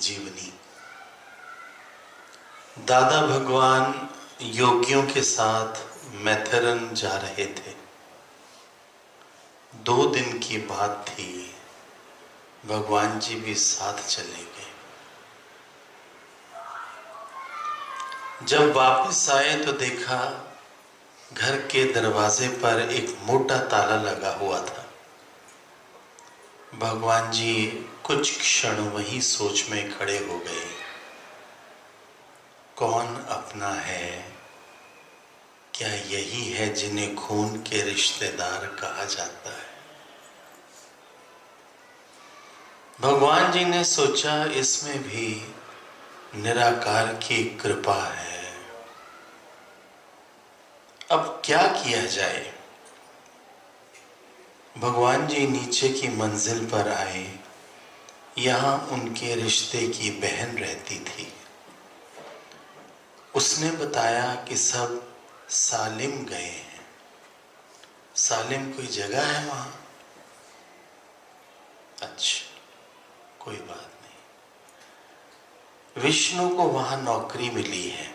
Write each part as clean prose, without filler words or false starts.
जीवनी। दादा भगवान योगियों के साथ मैथेरन जा रहे थे। 2 दिन की बात थी। भगवान जी भी साथ चले गए। जब वापस आए तो देखा घर के दरवाजे पर एक मोटा ताला लगा हुआ था। भगवान जी कुछ क्षण वहीं सोच में खड़े हो गए। कौन अपना है? क्या यही है जिन्हें खून के रिश्तेदार कहा जाता है? भगवान जी ने सोचा इसमें भी निराकार की कृपा है। अब क्या किया जाए? भगवान जी नीचे की मंजिल पर आए। यहाँ उनके रिश्ते की बहन रहती थी। उसने बताया कि सब सालिम गए हैं। सालिम कोई जगह है वहाँ? अच्छा, कोई बात नहीं। विष्णु को वहाँ नौकरी मिली है।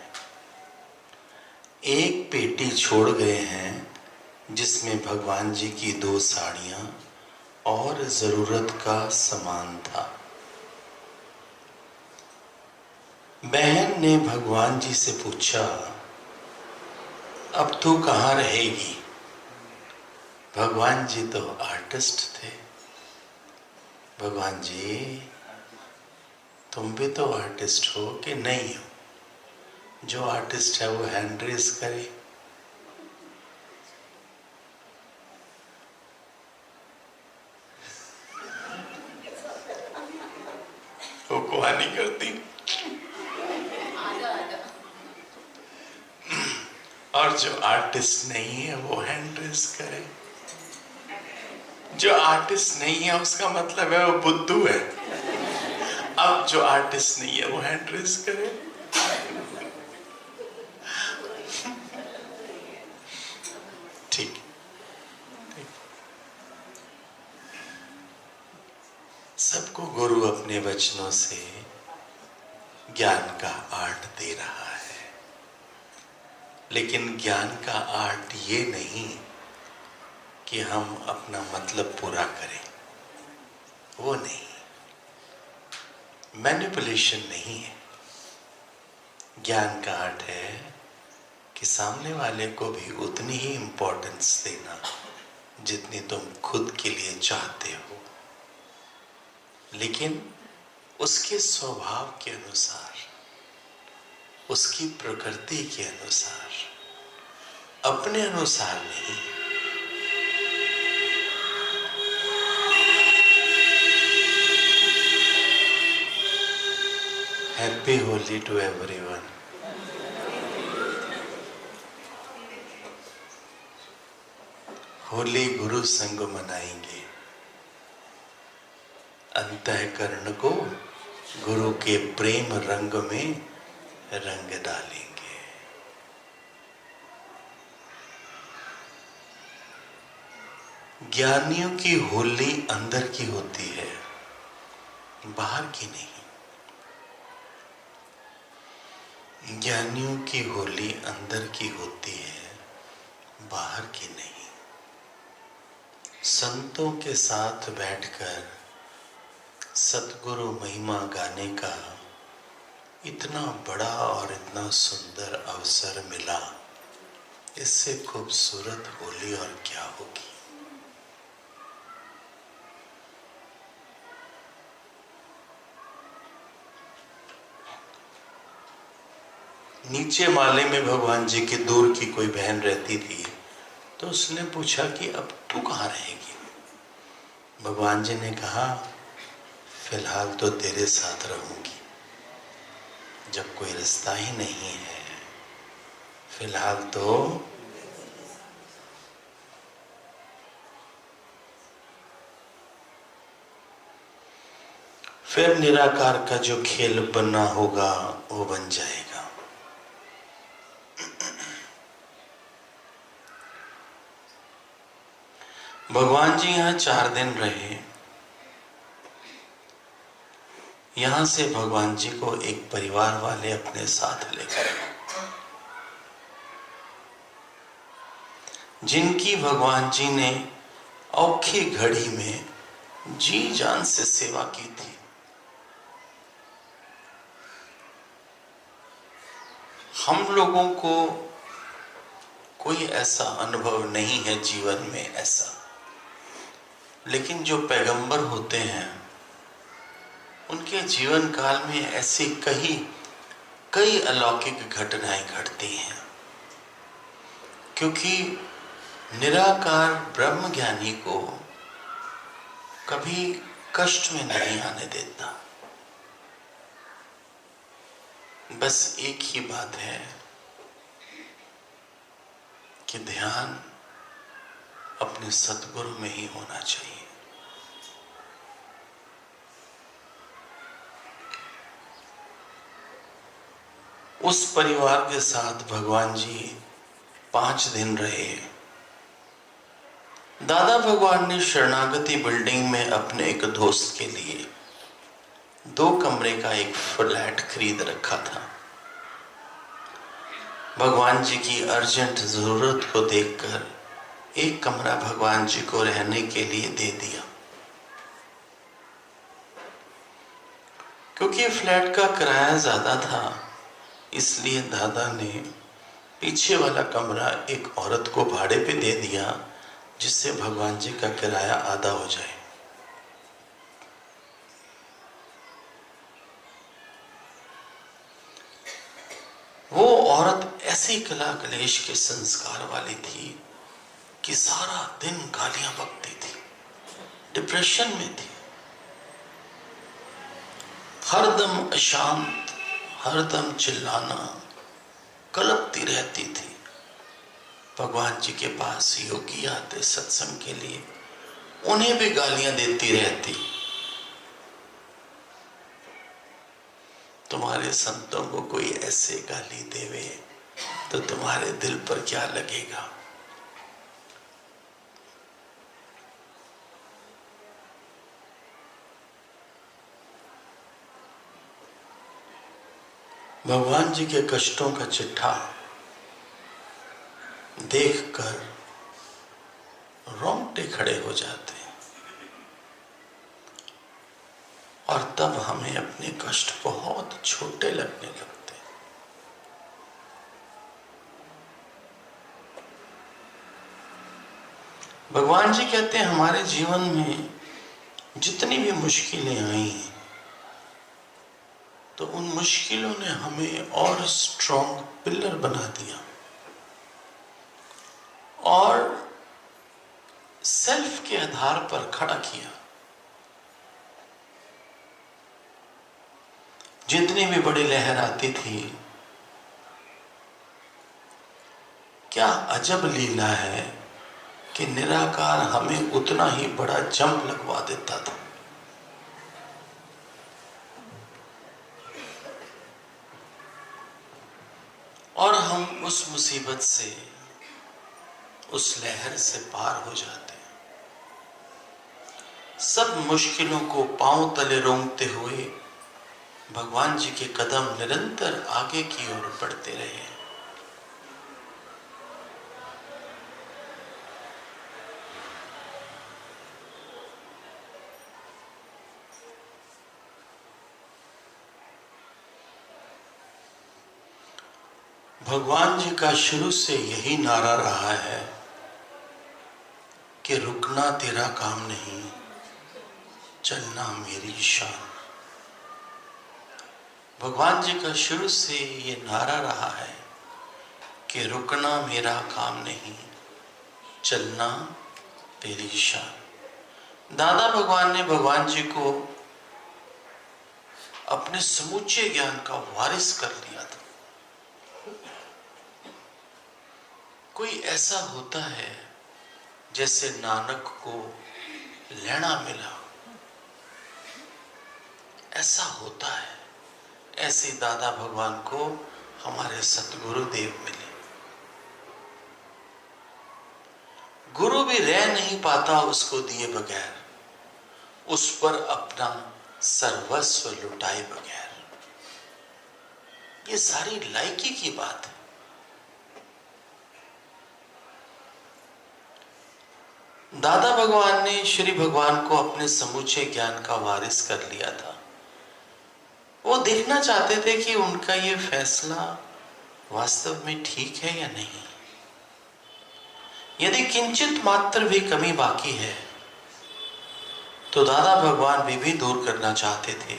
एक पेटी छोड़ गए हैं जिसमें भगवान जी की 2 साड़ियाँ और जरूरत का सामान था। बहन ने भगवान जी से पूछा, अब तू कहाँ रहेगी? भगवान जी तो आर्टिस्ट थे। भगवान जी, तुम भी तो आर्टिस्ट हो कि नहीं हो? जो आर्टिस्ट है वो हैंड रेज करे। वो कहानी करती और जो आर्टिस्ट नहीं है वो हैंड रेज करे। जो आर्टिस्ट नहीं है उसका मतलब है वो बुद्धू है। अब जो आर्टिस्ट नहीं है वो हैंड रेज करे। ठीक। सबको गुरु अपने वचनों से ज्ञान का आर्ट दे रहा है, लेकिन ज्ञान का आर्ट ये नहीं कि हम अपना मतलब पूरा करें। वो नहीं, मैनिपुलेशन नहीं है। ज्ञान का आर्ट है कि सामने वाले को भी उतनी ही इंपॉर्टेंस देना जितनी तुम खुद के लिए चाहते हो, लेकिन उसके स्वभाव के अनुसार, उसकी प्रकृति के अनुसार, अपने अनुसार नहीं। Happy Holi to everyone. Holi गुरु संग मनाएंगे। अंतःकरण को गुरु के प्रेम रंग में रंग डालेंगे। ज्ञानियों की होली अंदर की होती है, बाहर की नहीं। ज्ञानियों की होली अंदर की होती है, बाहर की नहीं। संतों के साथ बैठकर सतगुरु महिमा गाने का इतना बड़ा और इतना सुंदर अवसर मिला। इससे खूबसूरत होली और क्या होगी। नीचे माले में भगवान जी के दूर की कोई बहन रहती थी, तो उसने पूछा कि अब तू कहाँ रहेगी? भगवान जी ने कहा, फिलहाल तो तेरे साथ रहूंगी। जब कोई रास्ता ही नहीं है, फिलहाल तो फिर निराकार का जो खेल बनना होगा वो बन जाएगा। भगवान जी यहाँ 4 दिन रहे। यहां से भगवान जी को एक परिवार वाले अपने साथ लेकर, जिनकी भगवान जी ने औखी घड़ी में जी जान से सेवा की थी। हम लोगों को कोई ऐसा अनुभव नहीं है जीवन में ऐसा, लेकिन जो पैगंबर होते हैं उनके जीवन काल में ऐसी कई अलौकिक घटनाएं घटती हैं, क्योंकि निराकार ब्रह्म ज्ञानी को कभी कष्ट में नहीं आने देता। बस एक ही बात है कि ध्यान अपने सतगुरु में ही होना चाहिए। उस परिवार के साथ भगवान जी 5 दिन रहे। दादा भगवान ने शरणागति बिल्डिंग में अपने एक दोस्त के लिए 2 कमरे का एक फ्लैट खरीद रखा था। भगवान जी की अर्जेंट जरूरत को देखकर एक कमरा भगवान जी को रहने के लिए दे दिया। क्योंकि फ्लैट का किराया ज्यादा था, इसलिए दादा ने पीछे वाला कमरा एक औरत को भाड़े पे दे दिया, जिससे भगवान जी का किराया आधा हो जाए। वो औरत ऐसी कला कलेश के संस्कार वाली थी कि सारा दिन गालियां बकती थी, डिप्रेशन में थी, हरदम अशांत, हरदम चिल्लाना, कलपती रहती थी। भगवान जी के पास योगी आते सत्संग के लिए, उन्हें भी गालियां देती रहती। तुम्हारे संतों को कोई ऐसे गाली देवे तो तुम्हारे दिल पर क्या लगेगा। भगवान जी के कष्टों का चिट्ठा देखकर रोंगटे खड़े हो जाते हैं, और तब हमें अपने कष्ट बहुत छोटे लगने लगते हैं। भगवान जी कहते हैं हमारे जीवन में जितनी भी मुश्किलें आई हैं, तो उन मुश्किलों ने हमें और स्ट्रॉन्ग पिलर बना दिया और सेल्फ के आधार पर खड़ा किया। जितनी भी बड़ी लहर आती थी, क्या अजब लीला है कि निराकार हमें उतना ही बड़ा जंप लगवा देता था। और हम उस मुसीबत से, उस लहर से पार हो जाते हैं। सब मुश्किलों को पांव तले रोंगते हुए भगवान जी के कदम निरंतर आगे की ओर बढ़ते रहे। भगवान जी का शुरू से यही नारा रहा है कि रुकना तेरा काम नहीं, चलना मेरी शान। भगवान जी का शुरू से ये नारा रहा है कि रुकना मेरा काम नहीं, चलना तेरी शान। दादा भगवान ने भगवान जी को अपने समूचे ज्ञान का वारिस कर लिया था। कोई ऐसा होता है जैसे नानक को लेना मिला, ऐसा होता है। ऐसे दादा भगवान को हमारे सतगुरु देव मिले। गुरु भी रह नहीं पाता उसको दिए बगैर, उस पर अपना सर्वस्व लुटाए बगैर। ये सारी लायकी की बात है। दादा भगवान ने श्री भगवान को अपने समूचे ज्ञान का वारिस कर लिया था। वो देखना चाहते थे कि उनका ये फैसला वास्तव में ठीक है या नहीं। यदि किंचित मात्र भी कमी बाकी है तो दादा भगवान वे भी दूर करना चाहते थे।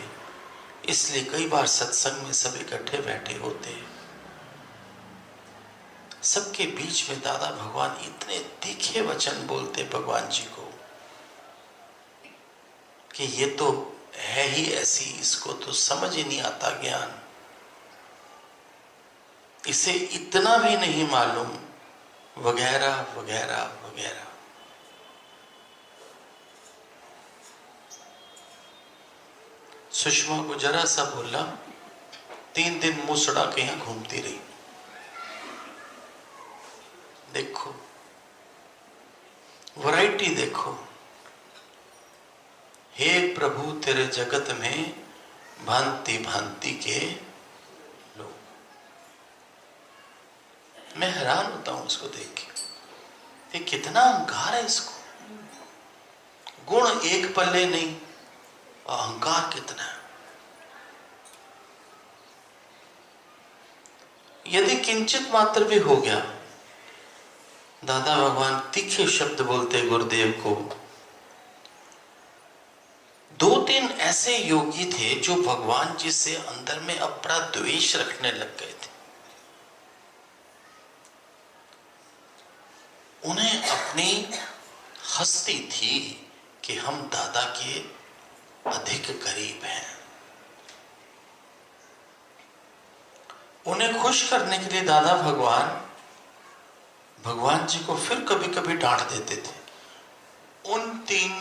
इसलिए कई बार सत्संग में सब इकट्ठे बैठे होते, सबके बीच में दादा भगवान इतने तीखे वचन बोलते भगवान जी को कि ये तो है ही ऐसी, इसको तो समझ ही नहीं आता ज्ञान, इसे इतना भी नहीं मालूम, वगैरह वगैरह वगैरह। सुषमा को जरा सा बोला, 3 दिन मुंह सड़ा के यहां घूमती रही। देखो वैरायटी देखो। हे प्रभु तेरे जगत में भांति भांति के लोग। मैं हैरान होता हूं इसको देख के, कितना अहंकार है इसको। गुण एक पल्ले नहीं, अहंकार कितना है। यदि किंचित मात्र भी हो गया, दादा भगवान तीखे शब्द बोलते गुरुदेव को। 2-3 ऐसे योगी थे जो भगवान जी से अंदर में अपरा द्वेष रखने लग गए थे। उन्हें अपनी हस्ती थी कि हम दादा के अधिक करीब हैं। उन्हें खुश करने के लिए दादा भगवान जी को फिर कभी कभी डांट देते थे। उन 3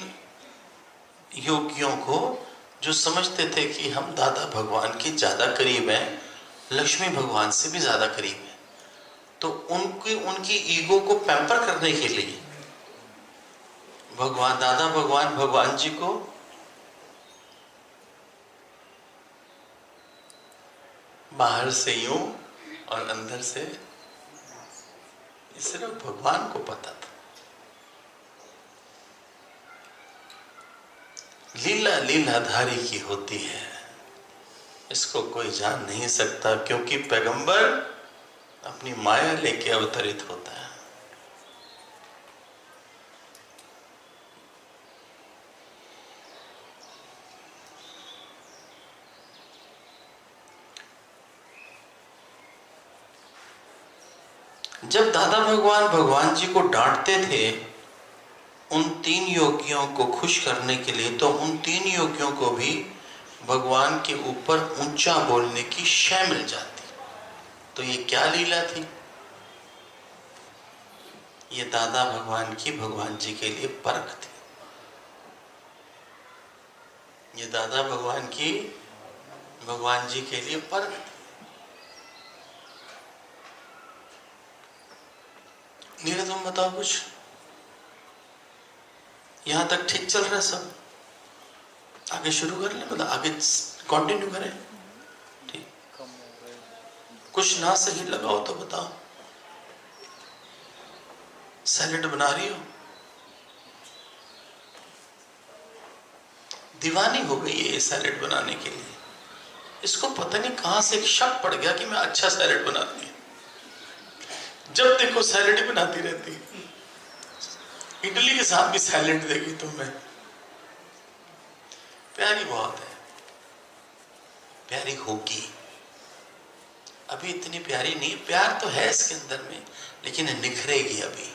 योगियों को जो समझते थे कि हम दादा भगवान के ज्यादा करीब हैं, लक्ष्मी भगवान से भी ज्यादा करीब हैं, तो उनकी ईगो को पैम्पर करने के लिए दादा भगवान जी को बाहर से यूं और अंदर से, सिर्फ भगवान को पता था। लीला लीलाधारी की होती है, इसको कोई जान नहीं सकता, क्योंकि पैगंबर अपनी माया लेके अवतरित होता है। जब दादा भगवान जी को डांटते थे उन 3 योगियों को खुश करने के लिए, तो उन 3 योगियों को भी भगवान के ऊपर ऊंचा बोलने की शय मिल जाती। तो ये क्या लीला थी? ये दादा भगवान की भगवान जी के लिए परख थी। ये दादा भगवान की भगवान जी के लिए परख थी। नीरा तुम बताओ कुछ, यहां तक ठीक चल रहा है सब? आगे शुरू कर ले, मतलब आगे कंटिन्यू करें? ठीक, कुछ ना सही लगाओ तो बताओ। सैलेड बना रही हो? दीवानी हो गई है ये सैलेड बनाने के लिए। इसको पता नहीं कहां से एक शक पड़ गया कि मैं अच्छा सैलेड बनाती हूँ। जब देखो सैलेड ही बनाती रहती है। इडली के साथ भी सैलेड देगी तुम्हें। प्यारी बहुत है, प्यारी होगी। अभी इतनी प्यारी नहीं, प्यार तो है इसके अंदर में, लेकिन निखरेगी, अभी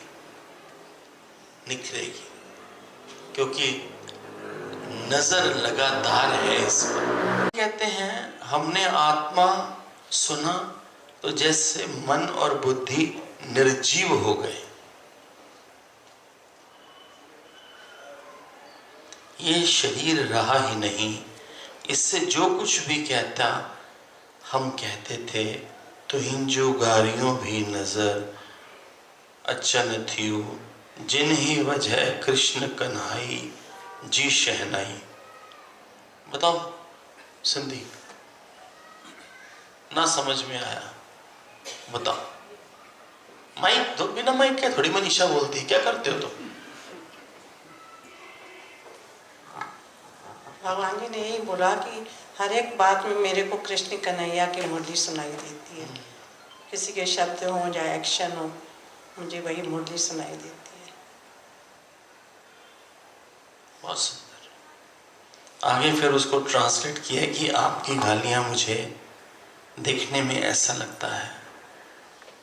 निखरेगी, क्योंकि नजर लगातार है इस पर। कहते हैं हमने आत्मा सुना तो जैसे मन और बुद्धि निर्जीव हो गए। ये शरीर रहा ही नहीं, इससे जो कुछ भी कहता हम कहते थे, तो हिंजू गारियों भी नजर अचन थियू, जिन ही वजह कृष्ण कन्हाई जी शहनाई। बताओ सिंधी, ना समझ में आया, बताओ। माइक दो, बिना माइक के थोड़ी मनीषा बोलती है, क्या करते हो तुम? भगवान जी ने यही बोला कि हर एक बात में मेरे को कृष्ण कन्हैया की मुरली सुनाई देती है। किसी के शब्द हो या एक्शन हो, मुझे वही मुरली सुनाई देती है। बहुत सुंदर। आगे फिर उसको ट्रांसलेट किया कि आपकी गालियां मुझे देखने में ऐसा लगता है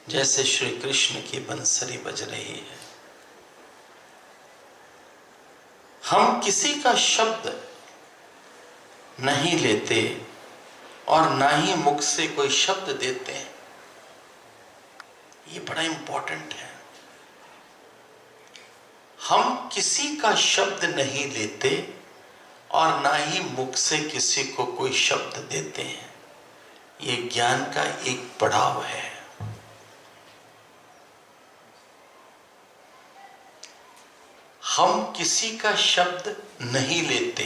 जैसे श्री कृष्ण की बंसरी बज रही है। हम किसी का शब्द नहीं लेते और ना ही मुख से कोई शब्द देते हैं, ये बड़ा इंपॉर्टेंट है। हम किसी का शब्द नहीं लेते और ना ही मुख से किसी को कोई शब्द देते हैं, ये ज्ञान का एक पड़ाव है। हम किसी का शब्द नहीं लेते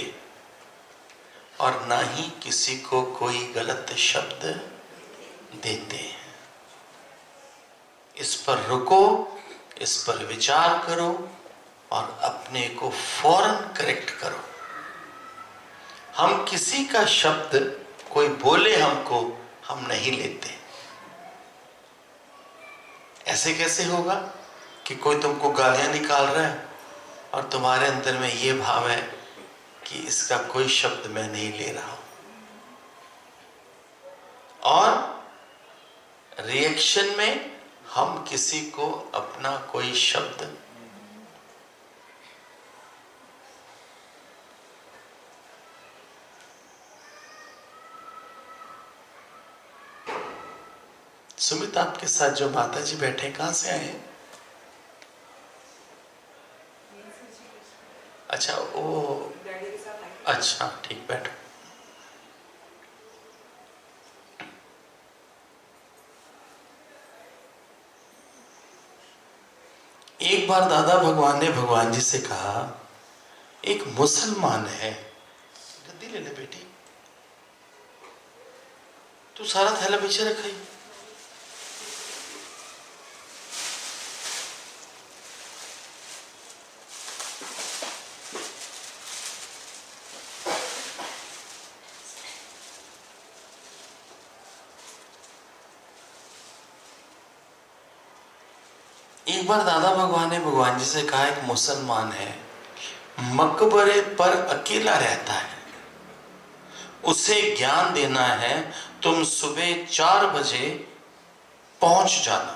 और ना ही किसी को कोई गलत शब्द देते हैं। इस पर रुको, इस पर विचार करो और अपने को फौरन करेक्ट करो। हम किसी का शब्द, कोई बोले हमको, हम नहीं लेते। ऐसे कैसे होगा कि कोई तुमको गालियां निकाल रहा है और तुम्हारे अंदर में ये भाव है कि इसका कोई शब्द मैं नहीं ले रहा हूं, और रिएक्शन में हम किसी को अपना कोई शब्द सुमित, आपके साथ जो माता जी बैठे कहां से आए? अच्छा, वो अच्छा, ठीक, बैठो। एक बार दादा भगवान ने भगवान जी से कहा, एक मुसलमान है, गद्दी ले ले बेटी, तू सारा थैला पीछे रखा ही। एक बार दादा भगवान ने भगवान जी से कहा, एक मुसलमान है, मकबरे पर अकेला रहता है, उसे ज्ञान देना है, तुम सुबह 4 बजे पहुंच जाना।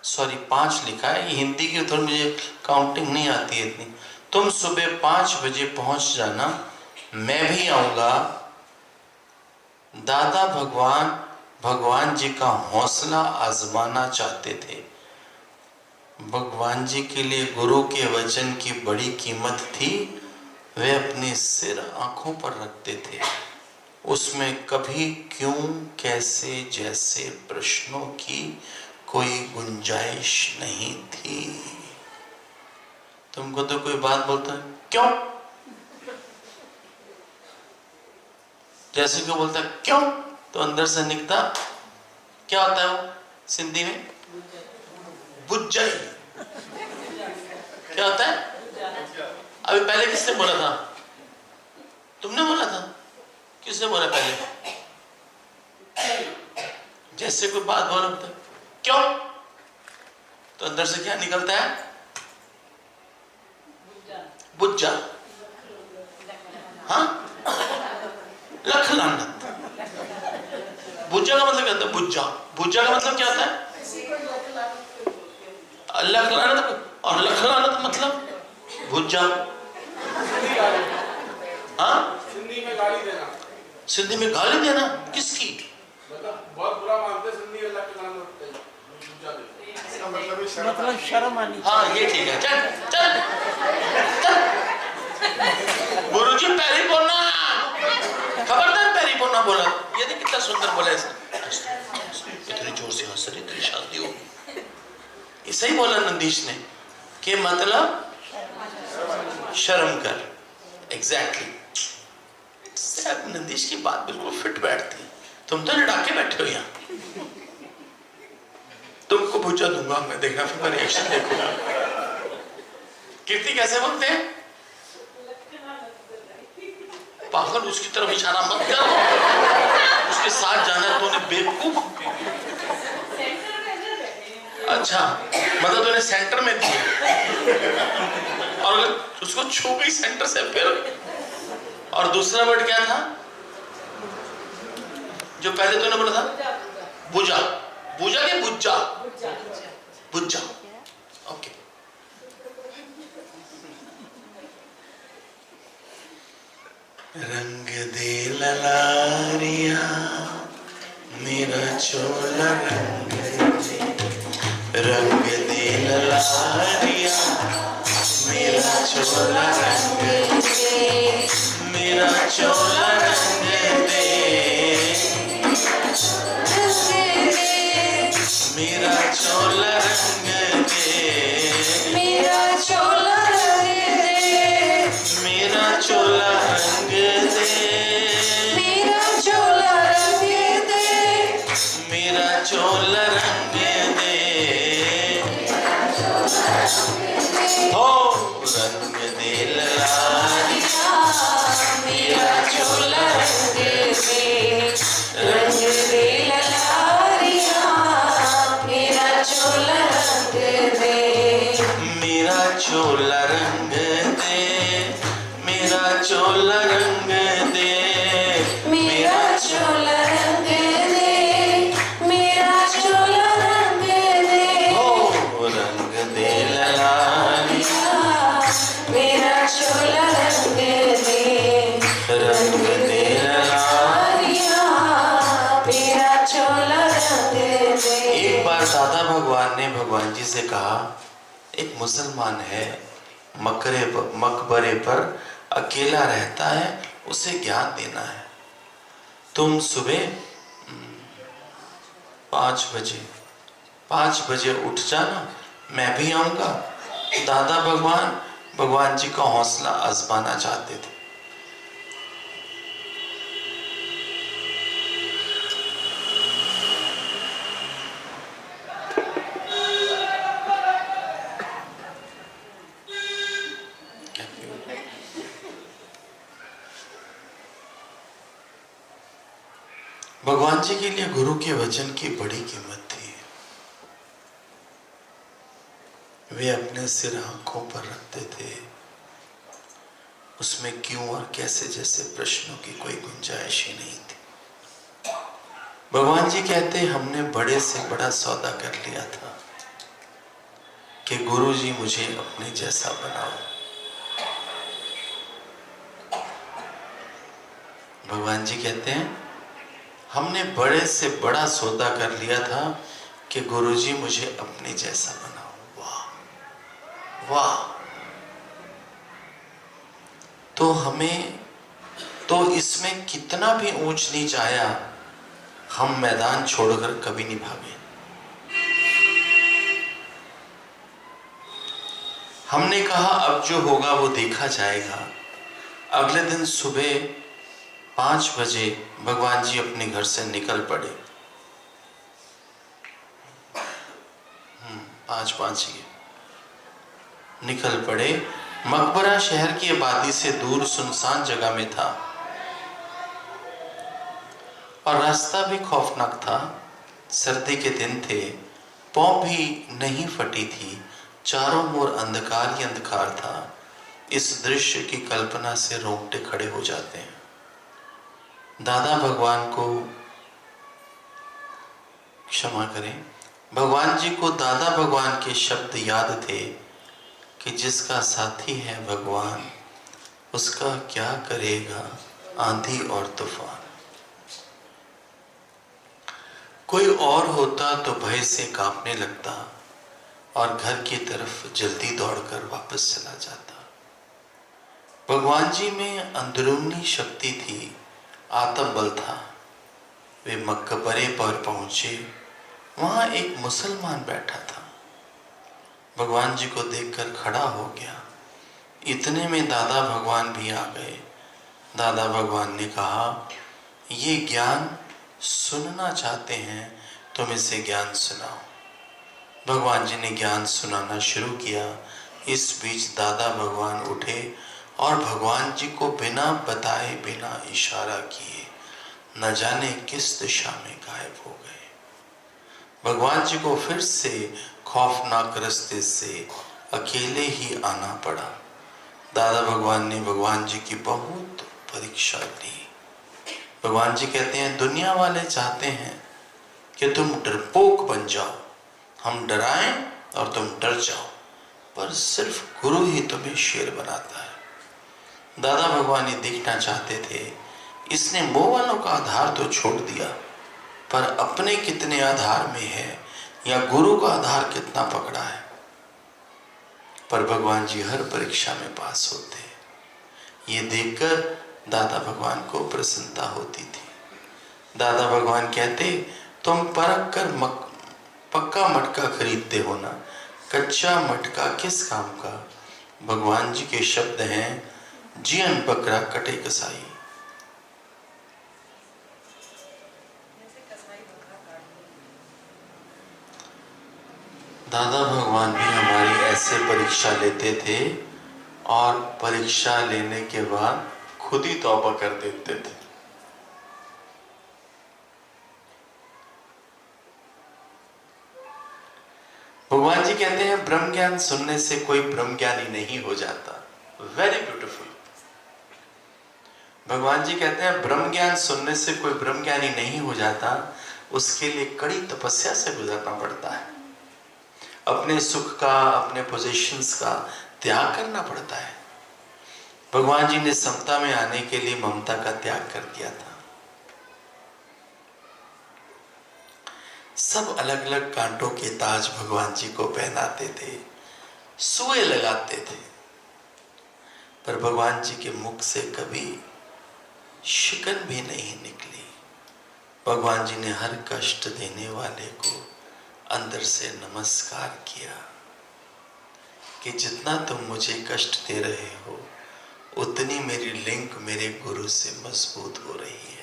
सॉरी, 5 लिखा है, ये हिंदी की उधर मुझे काउंटिंग नहीं आती है इतनी। तुम सुबह 5 बजे पहुंच जाना, मैं भी आऊंगा। दादा भगवान जी का हौसला आजमाना चाहते थे। भगवान जी के लिए गुरु के वचन की बड़ी कीमत थी। वे अपने सिर आंखों पर रखते थे, उसमें कभी क्यों, कैसे जैसे प्रश्नों की कोई गुंजाइश नहीं थी। तुमको तो कोई बात बोलता है, क्यों, जैसे क्यों बोलता है क्यों, तो अंदर से निकलता क्या होता है वो सिंधी में? बुज्जाई। क्या होता है? अभी पहले किसने बोला था? तुमने बोला था? किसने बोला पहले? जैसे कोई बात बोला तो क्यों, तो अंदर से क्या निकलता है? बुज्जा। हाँ, लख लानत। बुज्जा का मतलब क्या होता है? बुज्जा, बुज्जा का मतलब क्या होता है? लख लानत, और लख लानत मतलब बुज्जा। हाँ, सिंधी में गाली देना। सिंधी में गाली देना किसकी? मतलब बहुत बुरा मानते सिंधी में लख लानत। मतलब शर्म आनी। हाँ, ये ठीक है। चल चल चल, गुरुजी पैरी बोलना, खबरदार पैरी बोलना बोला। ये देख कितना सुंदर बोला है, इतनी जोर से हंस रही, इतनी शांति होगी। ये सही बोला नंदीश ने कि मतलब शर्म कर। एग्जैक्टली साहब नंदीश की बात बिल्कुल फिट बैठती है, तुम तो लड़ाके बैठे हो यहाँ, तुमको पूछा दूंगा मैं, देखना फिर मैं रिएक्शन देखूंगा। कीर्ति कैसे बोलते हैं? पागल, उसकी तरफ इशारा मत कर, उसके साथ जाना तूने बेवकूफ। अच्छा, मतलब तूने सेंटर में थी और उसको छू गई सेंटर से फिर। और दूसरा वर्ड क्या था जो पहले तूने बोला था? बुझा। बुझा के बुझा? बुझा। ओके। रंग दे ललारिया मेरा चोला रंग दे, रंग दे ललारिया मेरा चोला रंग दे, मेरा चोला रंग दे, मेरा चोला रंग दे, मेरा चोला रंग दे, मेरा चोला रंग दे, मेरा चोला रंग दे, मेरा चोला रंग दे, हो रंग दे ललारिया मेरा चोला रंग दे, रंग दे ललारिया मेरा चोला रंग दे, मेरा चोला रंग दे, मेरा चोला रंग दे, मेरा चोला रंग दे, मेरा चोला रंग दे, ओ रंग दे ललारिया मेरा चोला रंग दे, रंग दे ललारिया मेरा चोला रंग दे। एक बार दादा भगवान ने भगवान जी से कहा, एक मुसलमान है मकबरे पर अकेला रहता है, उसे ज्ञान देना है, तुम सुबह 5 बजे उठ जाना, मैं भी आऊंगा। दादा भगवान जी का हौसला आजमाना चाहते थे। भगवान जी के लिए गुरु के वचन की बड़ी कीमत थी। वे अपने सिर आंखों पर रखते थे, उसमें क्यों और कैसे जैसे प्रश्नों की कोई गुंजाइश ही नहीं थी। भगवान जी कहते, हमने बड़े से बड़ा सौदा कर लिया था कि गुरु जी मुझे अपने जैसा बनाओ। भगवान जी कहते हैं, हमने बड़े से बड़ा सौदा कर लिया था कि गुरुजी मुझे अपने जैसा बनाओ। वाह वाह। तो इसमें कितना भी ऊंच नीच आया, हम मैदान छोड़कर कभी नहीं भागे। हमने कहा अब जो होगा वो देखा जाएगा। अगले दिन सुबह 5 बजे भगवान जी अपने घर से निकल पड़े। 5 ही निकल पड़े। मकबरा शहर की आबादी से दूर सुनसान जगह में था और रास्ता भी खौफनाक था। सर्दी के दिन थे, पौ भी नहीं फटी थी, चारों ओर अंधकार ही अंधकार था। इस दृश्य की कल्पना से रोंगटे खड़े हो जाते हैं। दादा भगवान को क्षमा करें, भगवान जी को दादा भगवान के शब्द याद थे कि जिसका साथी है भगवान, उसका क्या करेगा आंधी और तूफान। कोई और होता तो भय से कांपने लगता और घर की तरफ जल्दी दौड़कर वापस चला जाता। भगवान जी में अंदरूनी शक्ति थी, आत्मबल था। वे मकबरे पर पहुंचे, वहां एक मुसलमान बैठा था। भगवान जी को देखकर खड़ा हो गया। इतने में दादा भगवान भी आ गए। दादा भगवान ने कहा, ये ज्ञान सुनना चाहते हैं, तुम इसे ज्ञान सुनाओ। भगवान जी ने ज्ञान सुनाना शुरू किया। इस बीच दादा भगवान उठे और भगवान जी को बिना बताए, बिना इशारा किए न जाने किस दिशा में गायब हो गए। भगवान जी को फिर से खौफनाक रास्ते से अकेले ही आना पड़ा। दादा भगवान ने भगवान जी की बहुत परीक्षा ली। भगवान जी कहते हैं, दुनिया वाले चाहते हैं कि तुम डरपोक बन जाओ, हम डराएं और तुम डर जाओ, पर सिर्फ गुरु ही तुम्हें शेर बनाता है। दादा भगवान ये देखना चाहते थे, इसने मोह वालों का आधार तो छोड़ दिया, पर अपने कितने आधार में है या गुरु का आधार कितना पकड़ा है। पर भगवान जी हर परीक्षा में पास होते। ये देखकर दादा भगवान को प्रसन्नता होती थी। दादा भगवान कहते, तुम परख कर पक्का मटका खरीदते हो ना, कच्चा मटका किस काम का। भगवान जी के शब्द हैं, जियन बकरा कटे कसाई। दादा भगवान भी हमारी ऐसे परीक्षा लेते थे और परीक्षा लेने के बाद खुद ही तौबा कर देते थे। भगवान जी कहते हैं, ब्रह्म ज्ञान सुनने से कोई ब्रह्म ज्ञानी नहीं हो जाता। Very beautiful. भगवान जी कहते हैं, ब्रह्म ज्ञान सुनने से कोई ब्रह्म ज्ञानी नहीं हो जाता, उसके लिए कड़ी तपस्या से गुजरना पड़ता है। अपने सुख का, अपने पोजीशंस का त्याग करना पड़ता है। भगवान जी ने समता में आने के लिए ममता का त्याग कर दिया था। सब अलग अलग कांटों के ताज भगवान जी को पहनाते थे, सुए लगाते थे, पर भगवान जी के मुख से कभी शिकन भी नहीं निकली। भगवान जी ने हर कष्ट देने वाले को अंदर से नमस्कार किया कि जितना तुम मुझे कष्ट दे रहे हो, उतनी मेरी लिंक मेरे गुरु से मजबूत हो रही है।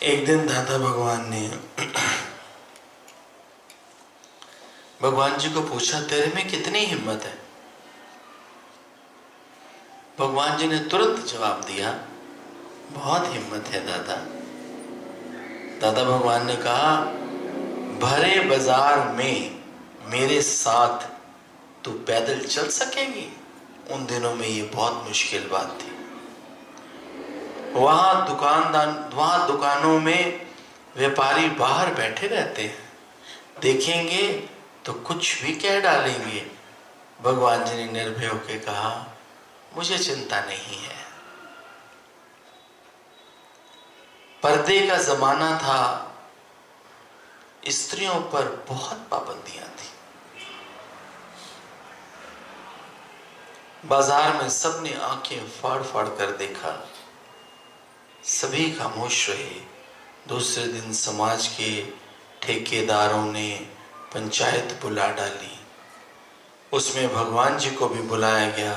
एक दिन दादा भगवान ने भगवान जी को पूछा, तेरे में कितनी हिम्मत है। भगवान जी ने तुरंत जवाब दिया, बहुत हिम्मत है दादा। दादा भगवान ने कहा, भरे बाजार में मेरे साथ तू पैदल चल सकेगी। उन दिनों में ये बहुत मुश्किल बात थी। वहां दुकानों में व्यापारी बाहर बैठे रहते हैं, देखेंगे तो कुछ भी कह डालेंगे। भगवान जी ने निर्भय होकर कहा, मुझे चिंता नहीं है। पर्दे का जमाना था, स्त्रियों पर बहुत पाबंदियां थी। बाजार में सबने आंखें फाड़ फाड़ कर देखा, सभी खामोश रहे। दूसरे दिन समाज के ठेकेदारों ने पंचायत बुला डाली। उसमें भगवान जी को भी बुलाया गया।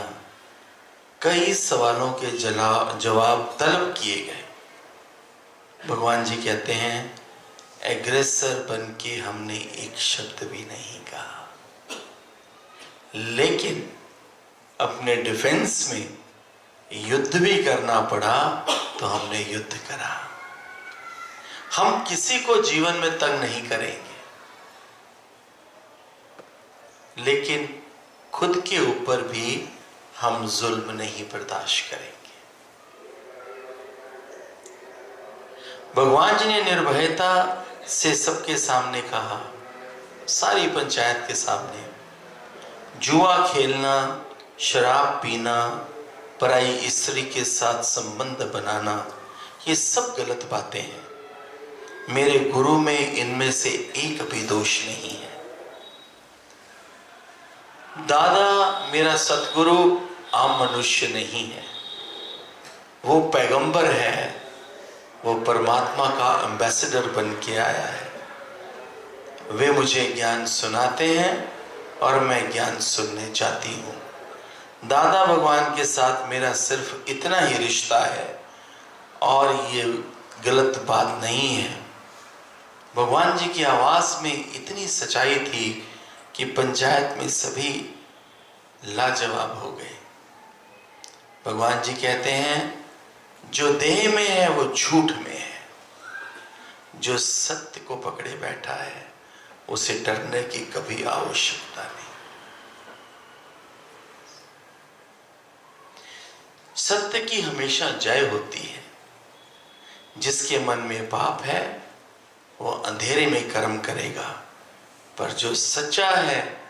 कई सवालों के जवाब तलब किए गए। भगवान जी कहते हैं, एग्रेसर बन के हमने एक शब्द भी नहीं कहा, लेकिन अपने डिफेंस में युद्ध भी करना पड़ा तो हमने युद्ध करा। हम किसी को जीवन में तंग नहीं करेंगे, लेकिन खुद के ऊपर भी हम जुल्म नहीं बर्दाश्त करेंगे। भगवान जी ने निर्भयता से सबके सामने कहा, सारी पंचायत के सामने, जुआ खेलना, शराब पीना, पराई स्त्री के साथ संबंध बनाना, ये सब गलत बातें हैं। मेरे गुरु में इनमें से एक भी दोष नहीं है। दादा मेरा सतगुरु आम मनुष्य नहीं है, वो पैगंबर है, वो परमात्मा का एम्बेसडर बन के आया है। वे मुझे ज्ञान सुनाते हैं और मैं ज्ञान सुनने जाती हूँ। दादा भगवान के साथ मेरा सिर्फ इतना ही रिश्ता है और ये गलत बात नहीं है। भगवान जी की आवाज़ में इतनी सच्चाई थी कि पंचायत में सभी लाजवाब हो गए। भगवान जी कहते हैं जो देह में है वो झूठ में है, जो सत्य को पकड़े बैठा है उसे डरने की कभी आवश्यकता नहीं। सत्य की हमेशा जय होती है। जिसके मन में पाप है वो अंधेरे में कर्म करेगा, पर जो सच्चा है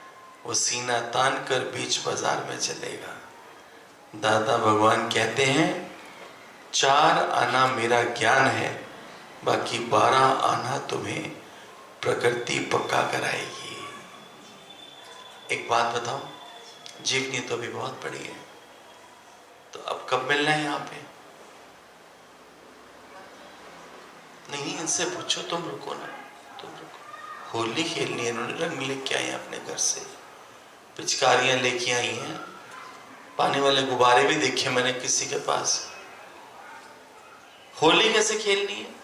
वो सीना तान कर बीच बाजार में चलेगा। दादा भगवान कहते हैं 4 आना मेरा ज्ञान है, बाकी 12 आना तुम्हें प्रकृति पक्का कराएगी। एक बात बताओ, जीवनी तो अभी बहुत बड़ी है, तो अब कब मिलना है यहाँ पे? नहीं, इनसे पूछो, तुम रुको ना, तुम रुको। होली खेलनी है, इन्होंने रंग लेके आए अपने घर से, पिचकारियां लेके आई हैं, पानी वाले गुब्बारे भी देखे मैंने किसी के पास। होली कैसे खेलनी है?